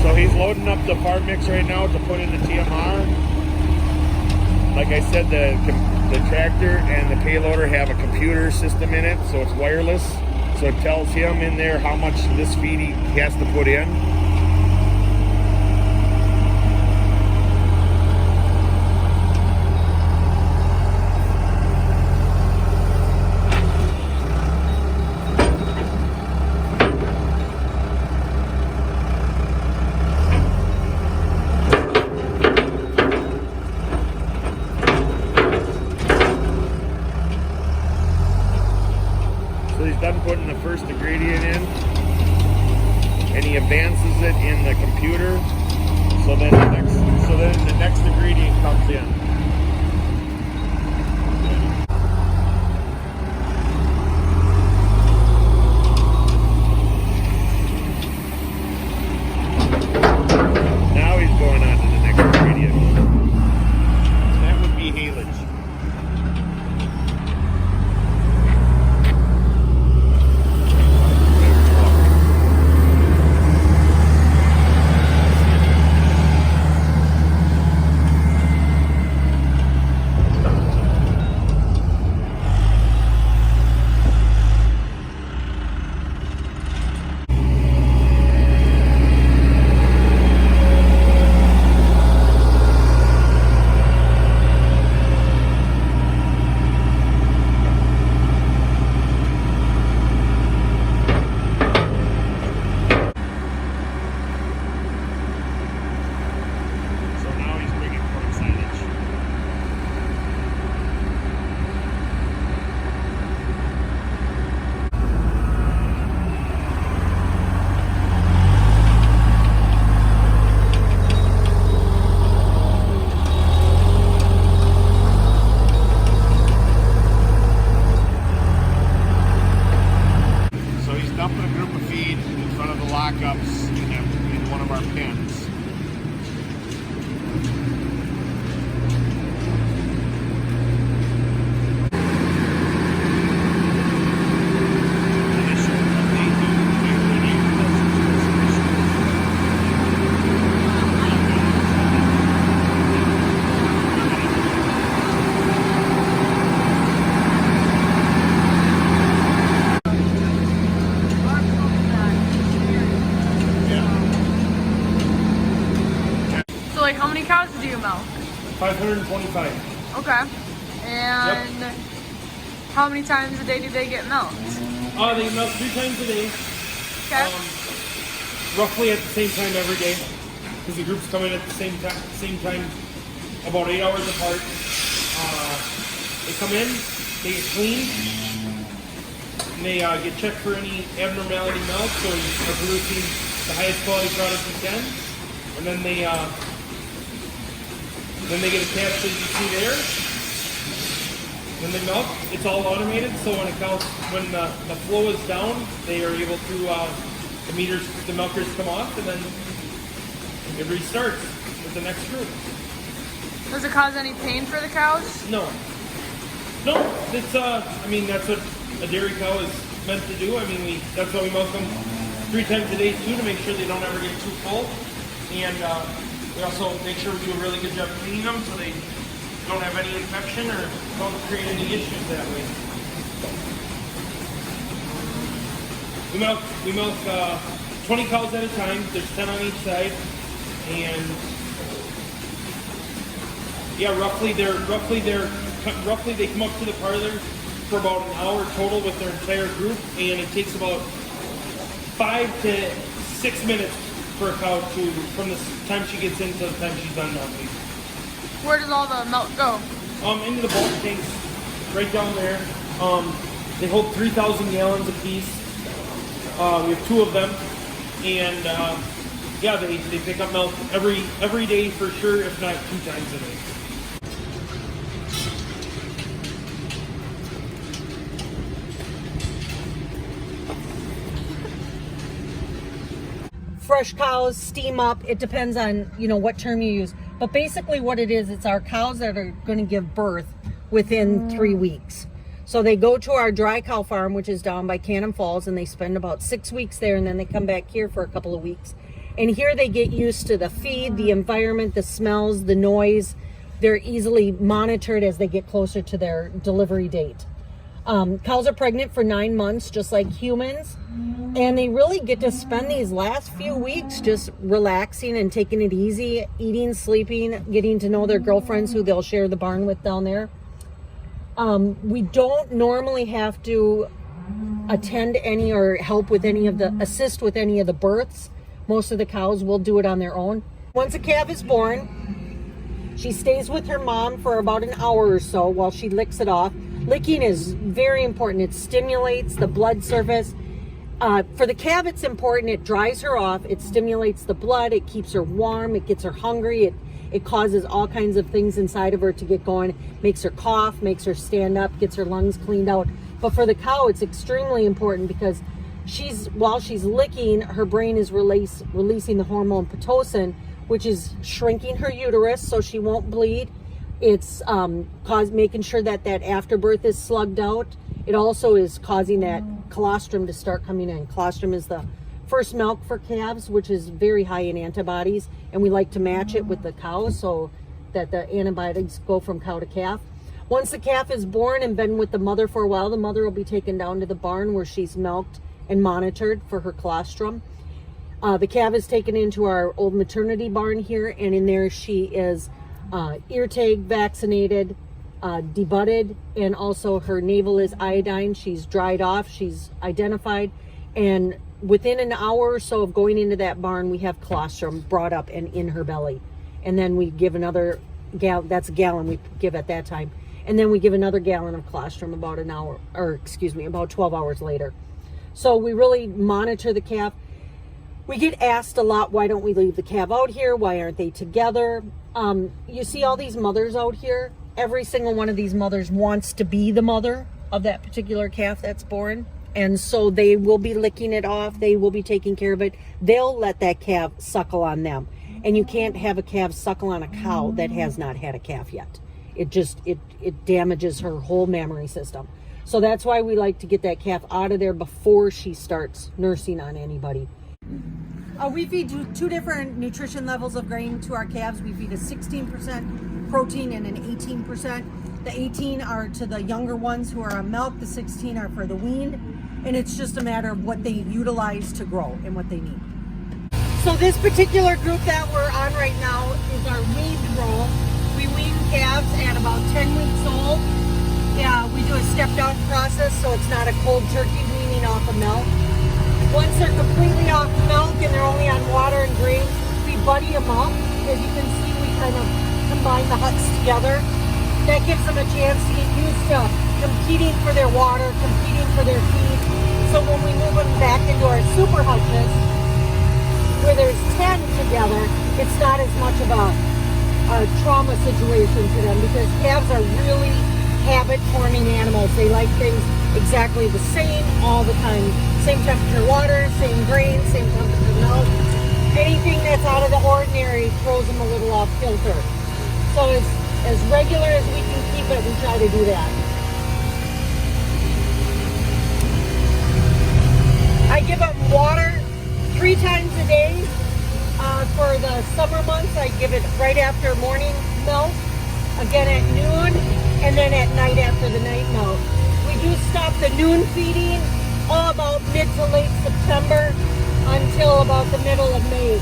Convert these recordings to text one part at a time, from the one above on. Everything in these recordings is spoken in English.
So he's loading up the farm mix right now to put in the TMR. Like I said, the tractor and the payloader have a computer system in it, so it's wireless. So it tells him in there how much this feed he has to put in. So he's done putting the first ingredient in, and he advances it in the computer. So then the next ingredient comes in. Now he's going on to the next ingredient. That would be haylage. Dumping a group of feed in front of the lockups in one of our pens. Like, how many cows do you milk? 525. Okay. And how many times a day do they get milked? They milk 3 times a day. Okay. Roughly at the same time every day, because the groups come in at the same time, about 8 hours apart. They come in, they get cleaned, and they get checked for any abnormality milk, so you are producing the highest quality product you can, and then they get attached, as you see there. When they milk, it's all automated, so when the flow is down, they are able to, the milkers come off, and then it restarts with the next group. Does it cause any pain for the cows? No, it's, that's what a dairy cow is meant to do. That's why we milk them 3 times a day too, to make sure they don't ever get too full. And we also make sure we do a really good job cleaning them so they don't have any infection or don't create any issues that way. We milk 20 cows at a time. There's 10 on each side, and yeah, roughly they come up to the parlor for about an hour total with their entire group, and it takes about 5 to 6 minutes for a cow from the time she gets in to the time she's done milking. Where does all the milk go? Into the bulk tanks, right down there. They hold 3,000 gallons apiece. We have 2 of them, and they pick up milk every day for sure, if not 2 times a day. Fresh cows steam up. It depends on, what term you use. But basically what it is, it's our cows that are going to give birth within 3 weeks. So they go to our dry cow farm, which is down by Cannon Falls, and they spend about 6 weeks there, and then they come back here for a couple of weeks. And here they get used to the feed, the environment, the smells, the noise. They're easily monitored as they get closer to their delivery date. Cows are pregnant for 9 months, just like humans. And they really get to spend these last few weeks just relaxing and taking it easy, eating, sleeping, getting to know their girlfriends who they'll share the barn with down there. We don't normally have to attend any or help with any of assist with any of the births. Most of the cows will do it on their own. Once a calf is born, she stays with her mom for about an hour or so while she licks it off. Licking is very important. It stimulates the blood surface. For the calf, it's important. It dries her off. It stimulates the blood. It keeps her warm. It gets her hungry. It causes all kinds of things inside of her to get going. Makes her cough, makes her stand up, gets her lungs cleaned out. But for the cow, it's extremely important because while she's licking, her brain is releasing the hormone Pitocin, which is shrinking her uterus so she won't bleed. It's making sure that afterbirth is slugged out. It also is causing that colostrum to start coming in. Colostrum is the first milk for calves, which is very high in antibodies, and we like to match it with the cow so that the antibiotics go from cow to calf. Once the calf is born and been with the mother for a while, the mother will be taken down to the barn where she's milked and monitored for her colostrum. The calf is taken into our old maternity barn here, and in there she is ear tag vaccinated, debutted, and also her navel is iodine. She's dried off, she's identified, and within an hour or so of going into that barn, we have colostrum brought up and in her belly. And then we give another that's a gallon we give at that time. And then we give another gallon of colostrum about 12 hours later. So we really monitor the calf. We get asked a lot, why don't we leave the calf out here? Why aren't they together? You see all these mothers out here. Every single one of these mothers wants to be the mother of that particular calf that's born. And so they will be licking it off. They will be taking care of it. They'll let that calf suckle on them. And you can't have a calf suckle on a cow that has not had a calf yet. It damages her whole mammary system. So that's why we like to get that calf out of there before she starts nursing on anybody. We feed two different nutrition levels of grain to our calves. We feed a 16% protein and an 18%. The 18 are to the younger ones who are on milk. The 16 are for the weaned. And it's just a matter of what they utilize to grow and what they need. So this particular group that we're on right now is our weaned roll. We wean calves at about 10 weeks old. Yeah, we do a step-down process, so it's not a cold turkey weaning off of milk. Once they're completely off milk and they're only on water and grain, we buddy them up. As you can see, we kind of combine the huts together. That gives them a chance to get used to competing for their water, competing for their feed. So when we move them back into our super hutches, where there's 10 together, it's not as much of a trauma situation to them because calves are really habit-forming animals. They like things exactly the same all the time. Same temperature water, same grain, same temperature milk. Anything that's out of the ordinary throws them a little off kilter. So as regular as we can keep it, we try to do that. I give them water 3 times a day. For the summer months, I give it right after morning milk, again at noon, and then at night after the night milk. We do stop the noon feeding about mid to late September until about the middle of May.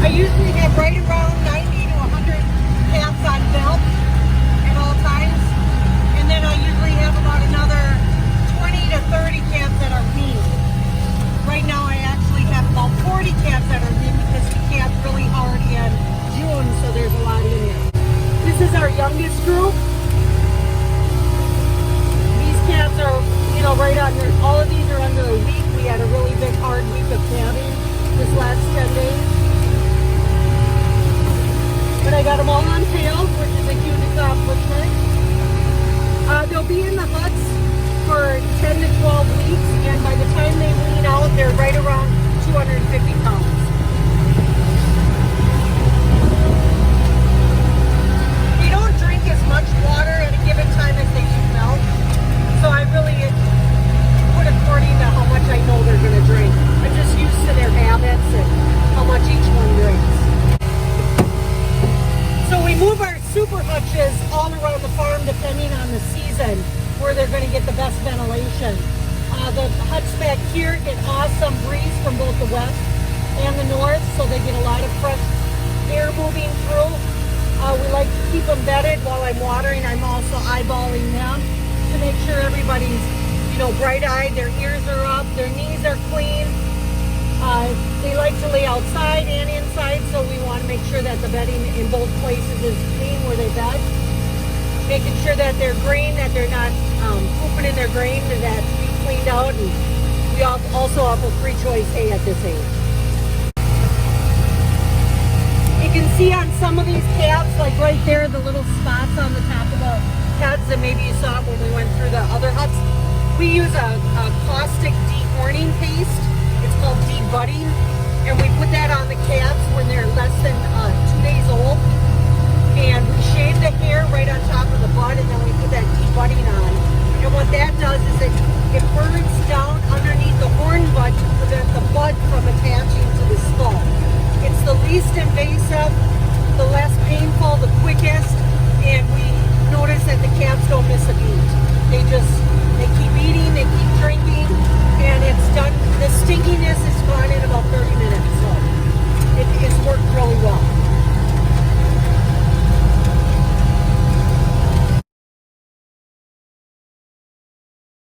I usually have right around 90 to 100 calves on milk at all times, and then I usually have about another 20 to 30 calves that are weaned. Right now I actually have about 40 calves that are weaned because we calved really hard in June, so there's a lot in there. This is our youngest group. These calves are, right under, all of these are under a week. We had a really big hard week of calving this last 10 days. But I got them all on tails, which is a huge accomplishment. They'll be in the huts for 10 to 12 weeks, and by the time they wean out, they're right around 250 pounds. They don't drink as much water at a given time as they eat milk, so I really put according to how much I know they're going to drink. some breeze from both the west and the north, so they get a lot of fresh air moving through. We like to keep them bedded while I'm watering. I'm also eyeballing them to make sure everybody's, bright-eyed, their ears are up, their knees are clean. They like to lay outside and inside, so we want to make sure that the bedding in both places is clean where they bed. Making sure that their grain, that they're not pooping in their grain, and that we cleaned out. And we also offer free choice hay at this age. You can see on some of these calves, like right there, the little spots on the top of the heads, and maybe you saw it when we went through the other huts. We use a caustic dehorning paste. It's called debudding, and we put that on the calves when they're less than 2 days old. And we shave the hair right on top of the bud, and then we put that debudding on. And what that does is it burns down underneath the horn bud to prevent the bud from attaching to the skull. It's the least invasive, the less